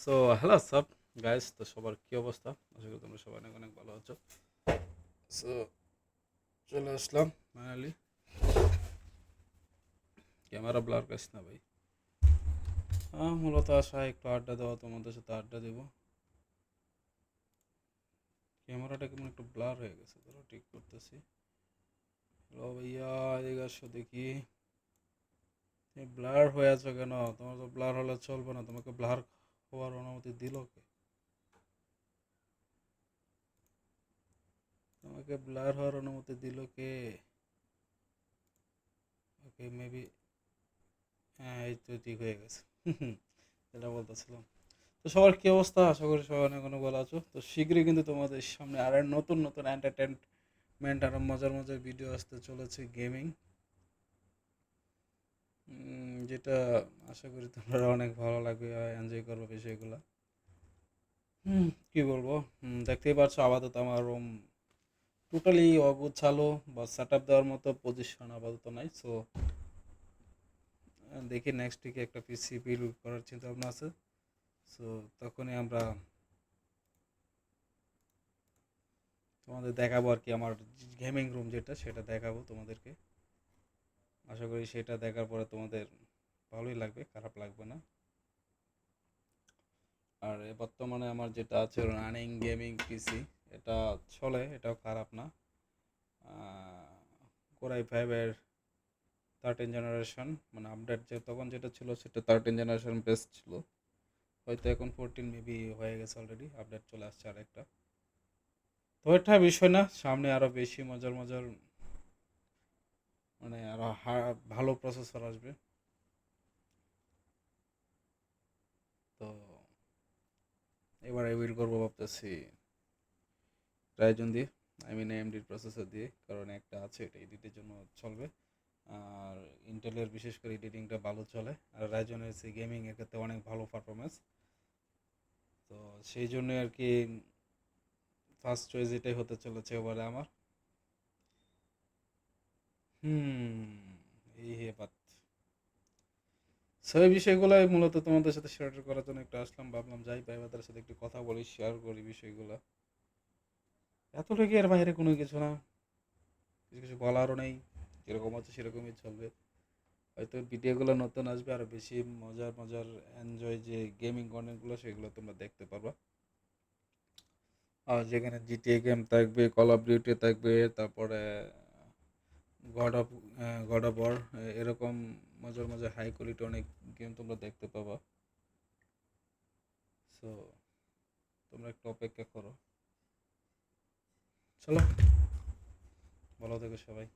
So hello সব guys, তো সবার কি অবস্থা? আশা করি তোমরা সবাই অনেক অনেক ভালো আছো। সো চলে আসলাম ফাইনালি। ক্যামেরা ব্লার করিস না ভাই। মূলত আশা একটু আড্ডা দেওয়া, তোমাদের সাথে আড্ডা দেবো। ক্যামেরাটা কেমন একটু ব্লার হয়ে গেছে, ধরো ঠিক করতেছি। হ্যালো ভাইয়া, এদিকে আসো দেখি। তুমি ব্লার হয়ে আছো কেন? তোমার তো ব্লার হলে চলবে না, তোমাকে ব্লার হওয়ার অনুমতি দিল কে? তোমাকে ব্লার হওয়ার অনুমতি দিল কে? ওকে মেবি। হ্যাঁ, এই তো ঠিক হয়ে গেছে। যেটা বলতেছিলাম। তো সবার কি অবস্থা? আশা করি সবাই অনেক অনেক ভালো আছো। তো শীঘ্রই কিন্তু তোমাদের সামনে আর নতুন নতুন এন্টারটেনমেন্ট আর মজার মজার ভিডিও আসতে চলেছে গেমিং, যেটা আশা করি তোমরা অনেক ভালো লাগবে, এনজয় করবে বিষয়গুলো। কি বলবো, দেখতেই পাচ্ছ আপাতত আমার রুম টোটালি অগোছালো, বা সেট আপ দেওয়ার মতো পজিশন আপাতত নাই। সো দেখি নেক্সট উইকে একটা পিসি বিল্ড করার চিন্তা ভাবনা আছে। সো তখনই আমরা তোমাদের দেখাবো আর কি, আমার গেমিং রুম যেটা সেটা দেখাবো তোমাদেরকে। আশা করি সেটা দেখার পরে তোমাদের ভালোই লাগবে, খারাপ লাগবে না। আর বর্তমানে আমার যেটা আছে রানিং গেমিং পিসি, এটা চলে, এটাও খারাপ না। কোরাই ফাইভের 13 জেনারেশন, মানে আপডেট যে তখন যেটা ছিল সেটা 13 জেনারেশন বেস্ট ছিল। হয়তো এখন 14 মেবি হয়ে গেছে, অলরেডি আপডেট চলে আসছে আর একটা। তো এটা বিষয় না, সামনে আরো বেশি মজার মজার, মানে আরো ভালো প্রসেসর আসবে। তো এবারে বিল্ড করবো ভাবতেছি রাইজন দিয়ে, এমডির প্রসেসর দিয়ে, কারণ একটা আছে এটা এডিটের জন্য চলবে। আর ইন্টেলের বিশেষ করে এডিটিংটা ভালো চলে, আর রাইজনের সে গেমিং এর ক্ষেত্রে অনেক ভালো পারফরমেন্স। তো সেই জন্য আর কি ফার্স্ট চয়েস এটাই হতে চলেছে এবারে আমার। হুম এই হে বাত। সেই বিষয়গুলো মূলত তোমাদের সাথে শেয়ার করার জন্য একটু আসলাম, ভাবলাম যাই ভাই তাদের সাথে একটু কথা বলি, শেয়ার করি বিষয়গুলো। এতটুকু এর বাইরে কোনো কিছু না, কিছু কিছু বলারও নেই। যেরকম আছে সেরকমই চলবে। হয়তো ভিডিওগুলো নতুন আসবে, আরো বেশি মজার মজার এনজয় যে গেমিং কন্টেন্টগুলো সেগুলো তোমরা দেখতে পারবা। আর যেখানে জিটিএ গেম থাকবে, কল অফ ডিউটি থাকবে, তারপরে god of god of war, এরকম মজার মজার হাই কোয়ালিটি অনেক গেম তোমরা দেখতে পাবা। সো তোমরা একটু অপেক্ষা করো। চলো, ভালো থেকো সবাই।